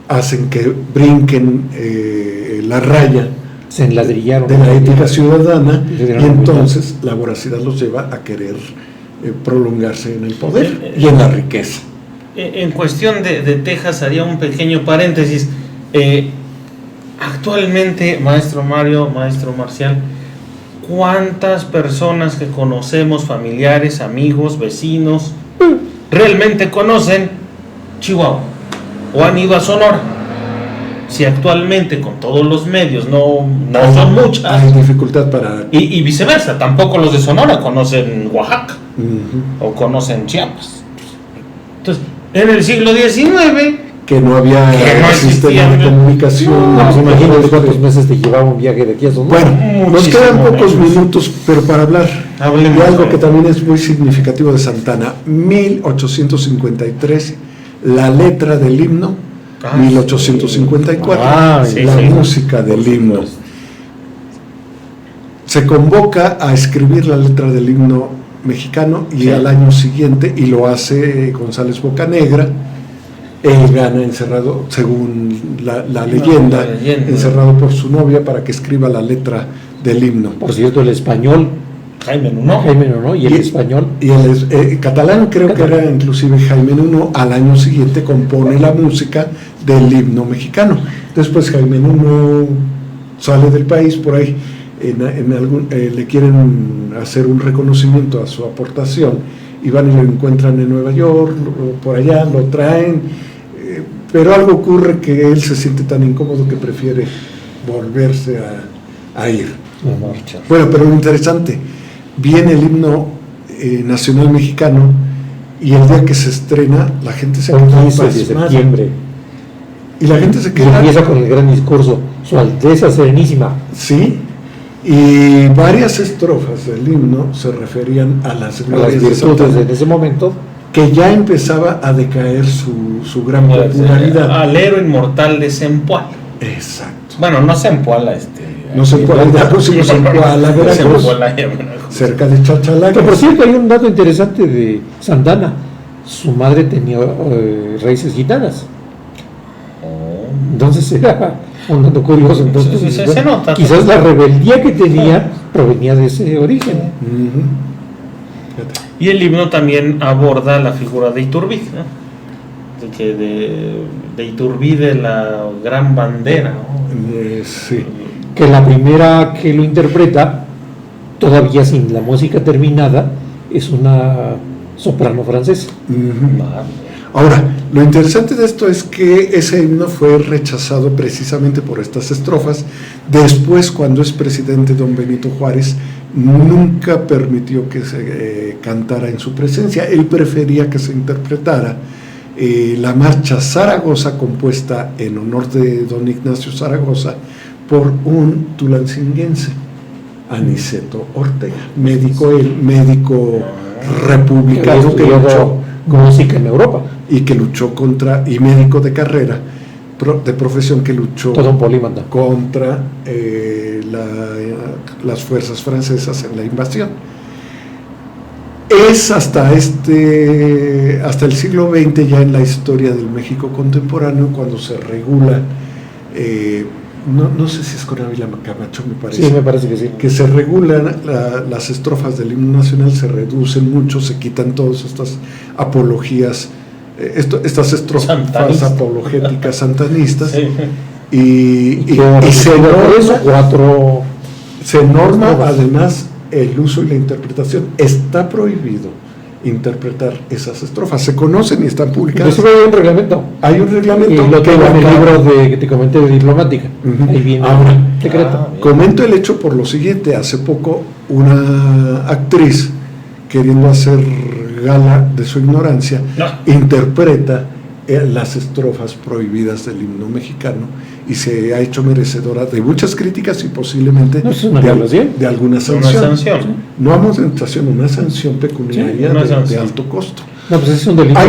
hacen que brinquen la raya, se enladrillaron de la ética ciudadana, y entonces la voracidad los lleva a querer prolongarse en el poder y en la riqueza. En cuestión de Texas, haría un pequeño paréntesis. Actualmente, maestro Mario, maestro Marcial, ¿cuántas personas que conocemos, familiares, amigos, vecinos, realmente conocen Chihuahua o han ido a Sonora? Si actualmente con todos los medios no son muchas, hay dificultad para... Y viceversa, tampoco los de Sonora conocen Oaxaca o conocen Chiapas. Entonces, en el siglo XIX, que no había sistema de comunicación. No, imagínate cuántos meses te llevaba un viaje de aquí a Sonora. Bueno, nos quedan pocos minutos, pero para hablar de algo que también es muy significativo de Santana. 1853, la letra del himno. 1854, música del himno. Se convoca a escribir la letra del himno mexicano, y sí. al año siguiente, y lo hace González Bocanegra, él gana encerrado, según la leyenda, encerrado por su novia para que escriba la letra del himno. Por cierto, el español, Jaime Nuno. y el español. Y el catalán creo que era inclusive Jaime Nuno, al año siguiente compone la música del himno mexicano. Después Jaime Nuno sale del país, por ahí le quieren hacer un reconocimiento a su aportación, y van y lo encuentran en Nueva York, por allá lo traen, pero algo ocurre que él se siente tan incómodo que prefiere volverse a ir. Bueno, pero lo interesante, viene el himno nacional mexicano, y el día que se estrena la gente se queda 15 de septiembre. Y la gente se Y queda. empieza con el gran discurso, Su Alteza Serenísima. Sí, y varias estrofas del himno se referían a las glorias de virtudes Santana, en ese momento. que ya empezaba a decaer su gran popularidad. Al héroe inmortal de Zempoala. Exacto. Bueno, no Zempoala, No Zempoala, ya pusimos Zempoala, Veracruz, Zempoala, Veracruz. cerca de Chachalaca. Que por cierto, hay un dato interesante de Santana. Su madre tenía raíces gitanas. Entonces era un dato curioso. Entonces, Sí, se nota. Quizás la rebeldía que tenía provenía de ese origen. Ujú. Fíjate. Y el himno también aborda la figura de Iturbide, ¿no? De Iturbide, la gran bandera, ¿no? Sí. Que la primera que lo interpreta, todavía sin la música terminada, es una soprano francesa. Ujú. Vale. Ahora, lo interesante de esto es que ese himno fue rechazado precisamente por estas estrofas. Después, cuando es presidente don Benito Juárez, nunca permitió que se cantara en su presencia. Él prefería que se interpretara la marcha Zaragoza, compuesta en honor de don Ignacio Zaragoza por un tulancinguense, Aniceto Ortega, médico republicano que luchó música en Europa. y que luchó contra, y médico de carrera, de profesión, que luchó Todo un polímata. contra las fuerzas francesas en la invasión. Es hasta el siglo XX, ya en la historia del México contemporáneo, cuando se regula, no sé si es con Ávila Camacho, me parece. Sí, me parece que sí. Que se regulan las estrofas del himno nacional, se reducen mucho, se quitan todas estas apologías, estas estrofas Santanista. apologéticas santanistas, Sí. y se norma además el uso y la interpretación. Está prohibido interpretar esas estrofas, se conocen y están publicadas. Inclusive hay un reglamento. Hay un reglamento. Y lo tengo en el libro que te comenté de diplomática. Ujú. Ahí viene Ahora, el decreto. comento el hecho por lo siguiente: hace poco una actriz, queriendo hacer gala de su ignorancia, interpreta las estrofas prohibidas del himno mexicano, y se ha hecho merecedora de muchas críticas y posiblemente ¿No es una violación? de alguna sanción. Una sanción. No amonestación, una sanción pecuniaria Sí, una de sanción. alto costo. No, pues es un delito.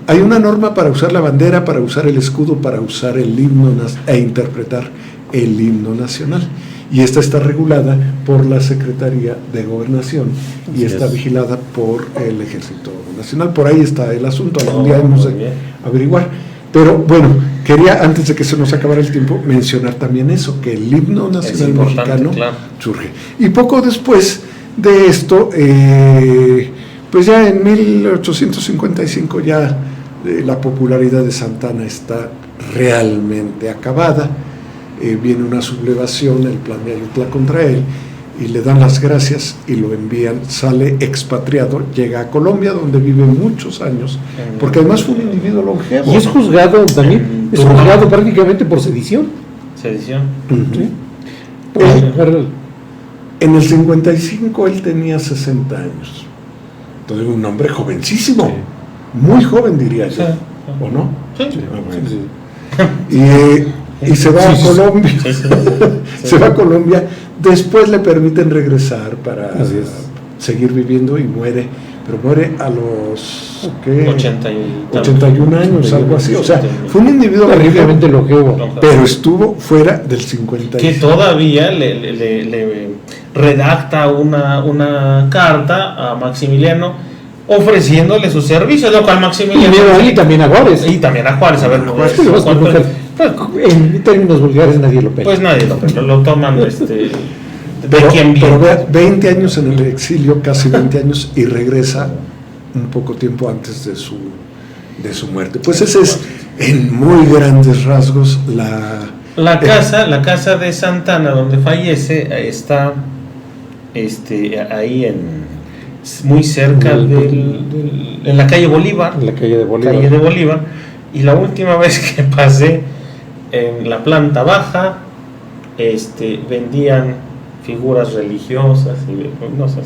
Hay una norma para usar la bandera, para usar el escudo, para usar el himno e interpretar el himno nacional. Y esta está regulada por la Secretaría de Gobernación y está vigilada por el Ejército Nacional. Por ahí está el asunto, algún día hemos de averiguar. Pero bueno, quería, antes de que se nos acabara el tiempo, mencionar también eso, que el himno nacional mexicano surge. Y poco después de esto, pues ya en 1855 ya la popularidad de Santana está realmente acabada. Viene una sublevación, el plan de Ayutla contra él, y le dan las gracias y lo envían, sale expatriado, llega a Colombia, donde vive muchos años, porque además fue un individuo longevo. Y es juzgado también, es juzgado prácticamente por sedición. Sedición. ¿Sí? En el 55 él tenía 60 años, entonces un hombre jovencísimo, muy joven diría yo, ¿o no? Sí. Y se va a Colombia, se va a Colombia, después le permiten regresar para seguir viviendo y muere, pero muere a los 81 años, algo así. O sea, fue un individuo terriblemente longevo, pero estuvo fuera del 56. Que todavía le redacta una carta a Maximiliano ofreciéndole sus servicios, lo cual Maximiliano... Y también a Juárez. Y también a Juárez, a ver, en términos vulgares nadie lo pela. Pues nadie lo pela, lo toman de pero, quien viene. Pero vea, 20 años en el exilio, casi 20 años, y regresa un poco tiempo antes de su muerte. Pues ese es, en muy grandes rasgos, la casa de Santana, donde fallece, está ahí muy cerca en la calle Bolívar. En la calle de Bolívar. Y la última vez que pasé en la planta baja, vendían figuras religiosas y no sé,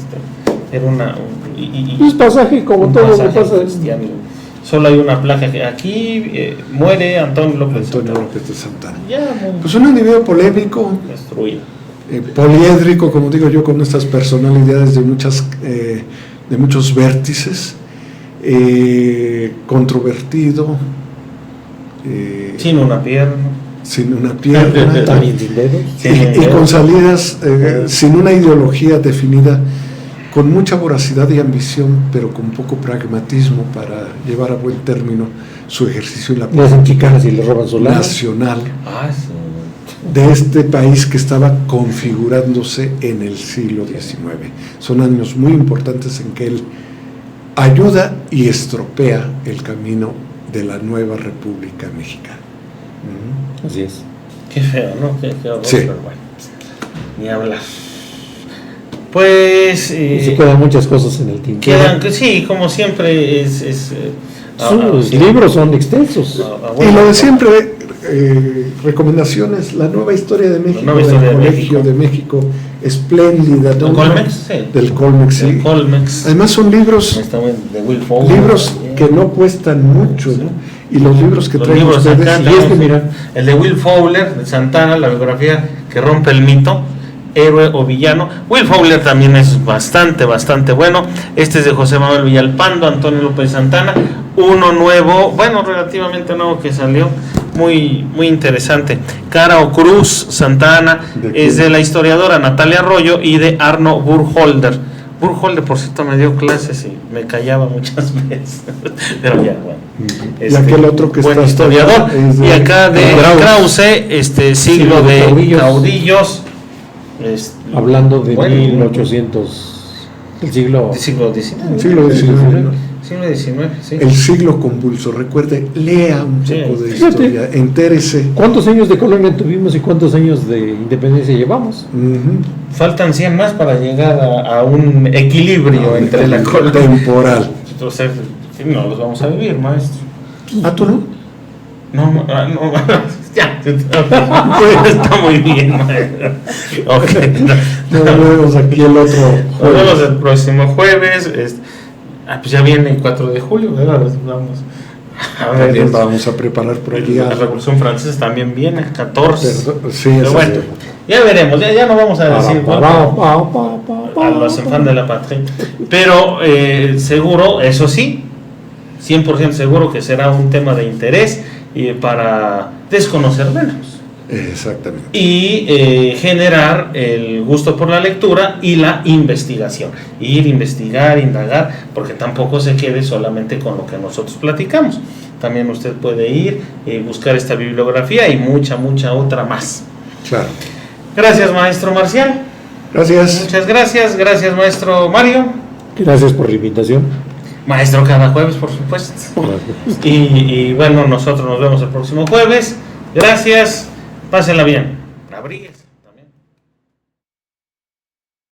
era es pasaje como todo lo que pasa. Solo hay una placa que aquí muere Antonio López de Santana. Pues un individuo polémico, destruido, poliédrico, como digo yo, con estas personalidades de muchos vértices, controvertido, sin una pierna, también sin dedos, y con salidas sin una ideología definida, con mucha voracidad y ambición, pero con poco pragmatismo para llevar a buen término su ejercicio en la política nacional de este país que estaba configurándose en el siglo XIX. Son años muy importantes en que él ayuda y estropea el camino de la nueva República Mexicana. Así es. Qué feo, ¿no? Qué horror, sí. Pero bueno, ni hablar. Pues... se quedan muchas cosas en el tintero. Sí, como siempre sus libros son extensos. Y lo de siempre, recomendaciones, la nueva historia de México, del Colegio de México, espléndida, ¿no? Colmex, sí. Del Colmex, sí. Colmex. Además son libros que no cuestan mucho, ¿no? Y los libros que traen ustedes, el de Will Fowler, de Santana, la biografía que rompe el mito, héroe o villano. Will Fowler también es bastante bueno. Este es de José Manuel Villalpando, Antonio López Santana. Uno nuevo, relativamente nuevo, que salió muy interesante. Cara o Cruz Santana es de la historiadora Natalia Arroyo y de Arno Burkholder. Burkholder, por cierto, me dio clases y me callaba muchas veces, pero ya, bueno. Y aquel otro que está historiador. Y acá de Krause, siglo de caudillos. Hablando de 1800, el siglo XIX. Siglo XIX, sí. El siglo convulso. Recuerde, lea un poco de historia, entérese. ¿Cuántos años de colonia tuvimos y cuántos años de independencia llevamos? Faltan 100 más para llegar a un equilibrio entre la colonia temporal. Entonces, no los vamos a vivir, maestro. ¿Ah, tú no? No, ya, está muy bien, maestro. Okay. Nos vemos aquí el otro jueves. Nos vemos el próximo jueves. Pues ya viene el 4 de julio, ¿verdad? Vamos a ver, vamos a preparar por allí. La Revolución Francesa también viene, 14. Sí, pero bueno, ya veremos, ya no vamos a decir a los enfants de la patria. Pero seguro, eso sí, 100% seguro que será un tema de interés para desconocer menos. Exactamente. Y generar el gusto por la lectura y la investigación. Ir, investigar, indagar, porque tampoco se quede solamente con lo que nosotros platicamos. También usted puede ir y buscar esta bibliografía y mucha otra más. Claro. Gracias, maestro Marcial. Gracias. Muchas gracias. Gracias, maestro Mario. Gracias por la invitación. Maestro, cada jueves, por supuesto. Y bueno, nosotros nos vemos el próximo jueves. Gracias. Pásenla bien. Abríguense.